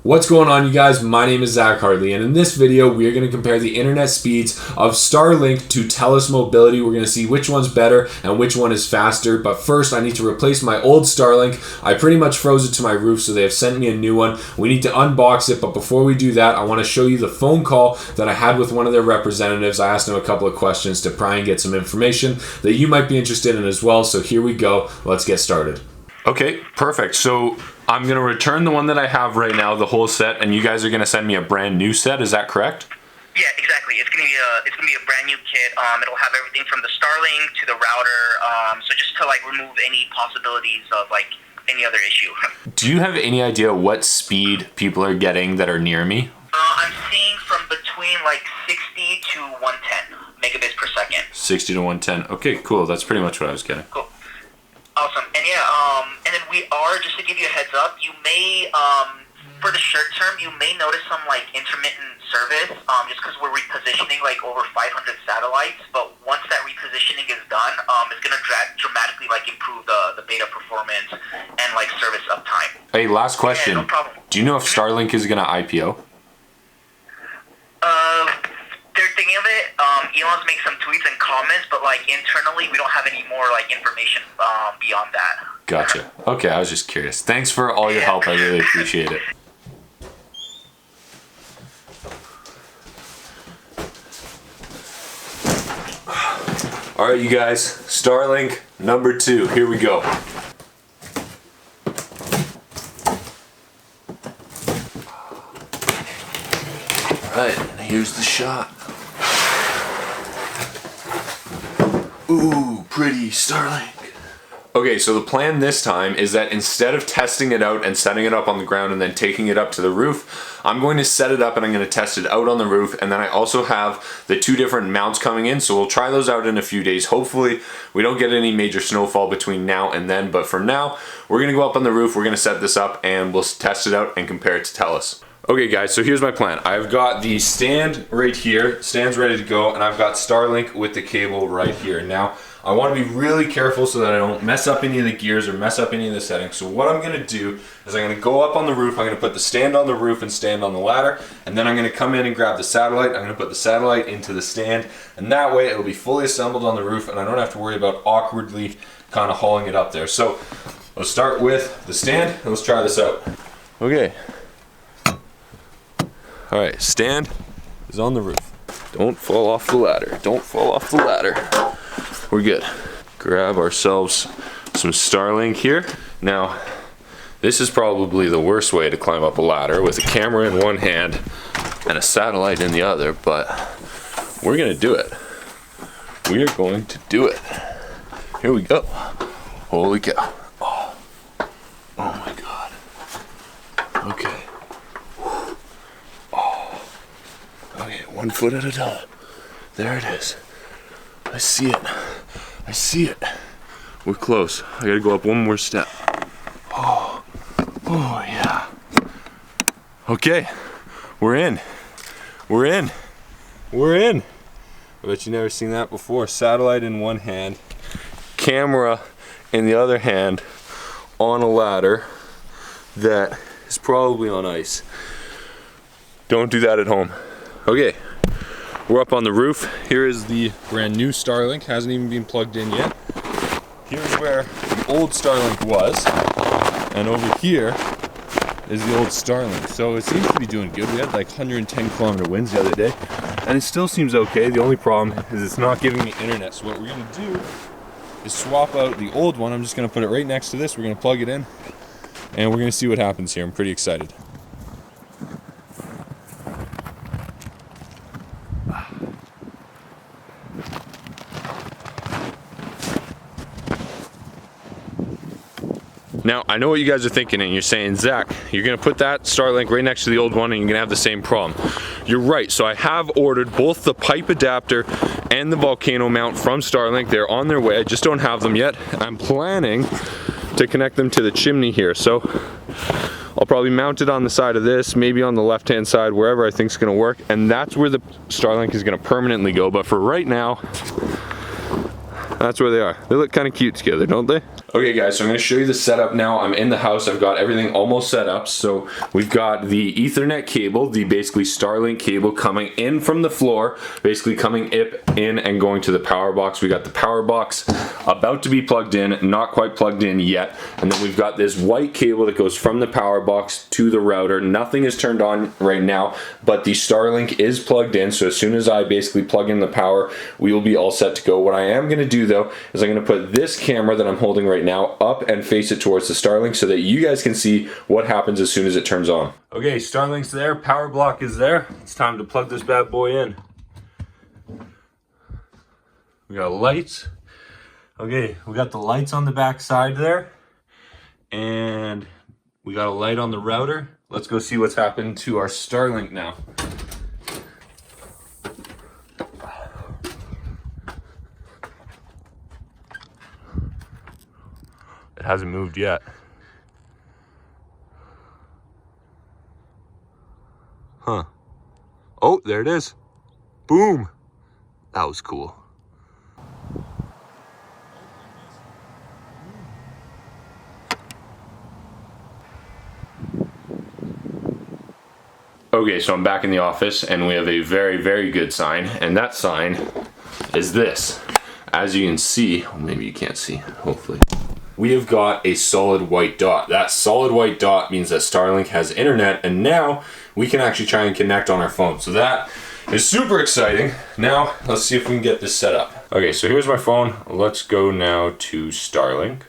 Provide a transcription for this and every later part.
What's going on, you guys? My name is Hartley, and in this video we are going to compare the internet speeds of Starlink to Telus mobility. We're going to see which one's better and which one is faster, but first I need to replace my old Starlink. I pretty much froze it to my roof, so they have sent me a new one. We need to unbox it, but before we do that, I want to show you the phone call that I had with one of their representatives. I asked them a couple of questions to try and get some information that you might be interested in as well, so here we go. Let's get started. Okay, perfect. So I'm gonna return the one that I have right now, the whole set, and you guys are gonna send me a brand new set. Is that correct? Yeah, exactly. It's gonna be a brand new kit. It'll have everything from the Starlink to the router. So just to remove any possibilities of any other issue. Do you have any idea what speed people are getting that are near me? I'm seeing from between 60 to 110 megabits per second. 60 to 110. Okay, cool. That's pretty much what I was getting. Cool. Awesome. And yeah, and then we are, just to give you a heads up, you may, for the short term, you may notice some intermittent service, just because we're repositioning over 500 satellites. But once that repositioning is done, it's going to dramatically improve the beta performance and service uptime. Hey, last question. Yeah, no problem. Do you know if Starlink is going to IPO? They're thinking of it. Elon's made some tweets and comments, but internally, we don't have any more information beyond that. Gotcha. Okay, I was just curious. Thanks for all your help. I really appreciate it. All right, you guys. Starlink number 2. Here we go. All right, here's the shot. Ooh, pretty Starlink. Okay, so the plan this time is that instead of testing it out and setting it up on the ground and then taking it up to the roof, I'm going to set it up and I'm going to test it out on the roof, and then I also have the 2 different mounts coming in, so we'll try those out in a few days. Hopefully we don't get any major snowfall between now and then, but for now, we're going to go up on the roof, we're going to set this up, and we'll test it out and compare it to Telus. Okay guys, so here's my plan. I've got the stand right here, stand's ready to go, and I've got Starlink with the cable right here. Now, I want to be really careful so that I don't mess up any of the gears or mess up any of the settings. So what I'm going to do is I'm going to go up on the roof, I'm going to put the stand on the roof and stand on the ladder, and then I'm going to come in and grab the satellite, I'm going to put the satellite into the stand, and that way it'll be fully assembled on the roof and I don't have to worry about awkwardly kind of hauling it up there. So let's start with the stand and let's try this out. Okay. Alright, stand is on the roof. Don't fall off the ladder. Don't fall off the ladder. We're good. Grab ourselves some Starlink here. Now, this is probably the worst way to climb up a ladder with a camera in one hand and a satellite in the other, but we're gonna do it. We are going to do it. Here we go. Holy cow. Oh my God. Okay. Okay, 1 foot at a time. There it is. I see it. I see it. We're close. I gotta go up one more step. Oh yeah. Okay, we're in. We're in. We're in. I bet you never seen that before. Satellite in one hand, camera in the other hand, on a ladder that is probably on ice. Don't do that at home. Okay, we're up on the roof. Here is the brand new Starlink, hasn't even been plugged in yet. Here's where the old Starlink was, and over here is the old Starlink. So it seems to be doing good. We had 110 kilometer winds the other day, and it still seems okay. The only problem is it's not giving me internet. So what we're gonna do is swap out the old one. I'm just gonna put it right next to this. We're gonna plug it in, and we're gonna see what happens here. I'm pretty excited. Now, I know what you guys are thinking, and you're saying, Zach, you're gonna put that Starlink right next to the old one and you're gonna have the same problem. You're right, so I have ordered both the pipe adapter and the volcano mount from Starlink. They're on their way, I just don't have them yet. I'm planning to connect them to the chimney here, so I'll probably mount it on the side of this, maybe on the left-hand side, wherever I think is gonna work, and that's where the Starlink is gonna permanently go. But for right now, That's where they are. They look kind of cute together, don't they? Okay guys, so I'm going to show you the setup now. I'm in the house. I've got everything almost set up. So we've got the Ethernet cable, the basically Starlink cable coming in from the floor, basically coming in and going to the power box. We got the power box about to be plugged in, not quite plugged in yet. And then we've got this white cable that goes from the power box to the router. Nothing is turned on right now, but the Starlink is plugged in. So as soon as I basically plug in the power, we will be all set to go. What I am going to do though is I'm going to put this camera that I'm holding right now up and face it towards the Starlink so that you guys can see what happens as soon as it turns on. Okay, Starlink's there, power block is there. It's time to plug this bad boy in. We got lights. Okay, we got the lights on the back side there. And we got a light on the router. Let's go see what's happened to our Starlink now. It hasn't moved yet. Huh. Oh, there it is. Boom. That was cool. Okay, so I'm back in the office and we have a very, very good sign, and that sign is this. As you can see, well, maybe you can't see, hopefully. We have got a solid white dot. That solid white dot means that Starlink has internet, and now we can actually try and connect on our phone. So that is super exciting. Now, let's see if we can get this set up. Okay, so here's my phone. Let's go now to Starlink.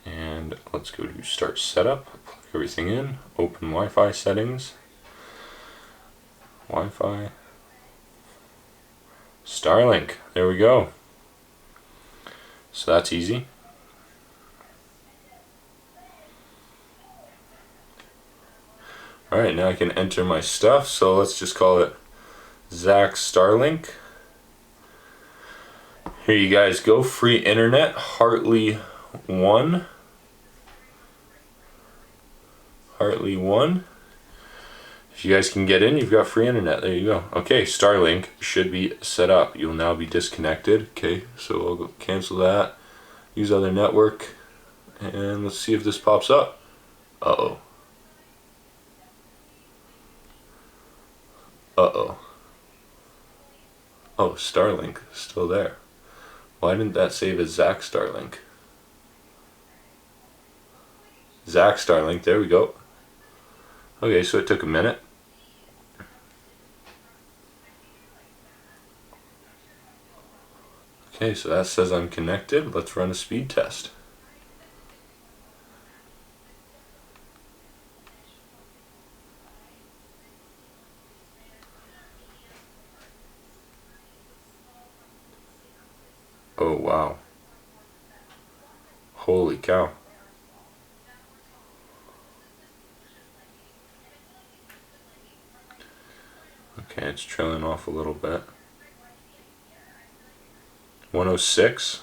And let's go to Start Setup. Plug everything in. Open Wi-Fi settings. Wi-Fi. Starlink. There we go. So that's easy. Alright, now I can enter my stuff. So let's just call it Zach Starlink. Here you guys go. Free internet. Hartley 1. Hartley 1. If you guys can get in, you've got free internet. There you go. Okay, Starlink should be set up. You'll now be disconnected. Okay, so I'll go cancel that. Use other network. And let's see if this pops up. Uh-oh. Uh-oh. Oh, Starlink. Still there. Why didn't that save as Zach Starlink? Zach Starlink. There we go. Okay, so it took a minute. Okay, so that says I'm connected. Let's run a speed test. Oh, wow. Holy cow. Okay, it's trailing off a little bit. 106.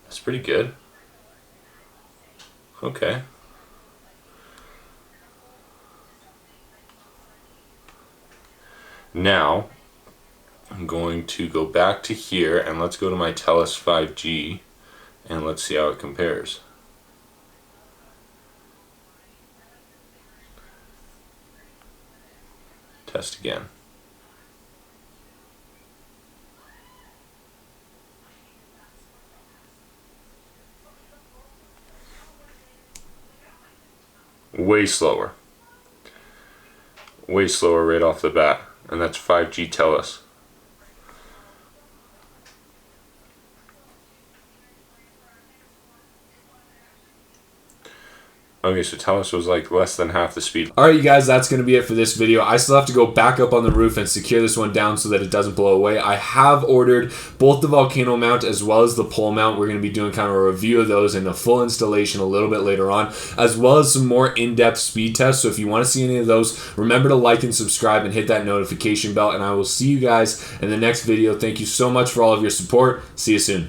That's pretty good. Okay. Now, I'm going to go back to here and let's go to my Telus 5G and let's see how it compares. Test again. Way slower. Way slower right off the bat. And that's 5G Telus. Okay, so Telus was like less than half the speed. Alright you guys, that's going to be it for this video. I still have to go back up on the roof and secure this one down so that it doesn't blow away. I have ordered both the volcano mount as well as the pole mount. We're going to be doing kind of a review of those and a full installation a little bit later on, as well as some more in-depth speed tests. So if you want to see any of those, remember to like and subscribe and hit that notification bell, and I will see you guys in the next video. Thank you so much for all of your support. See you soon.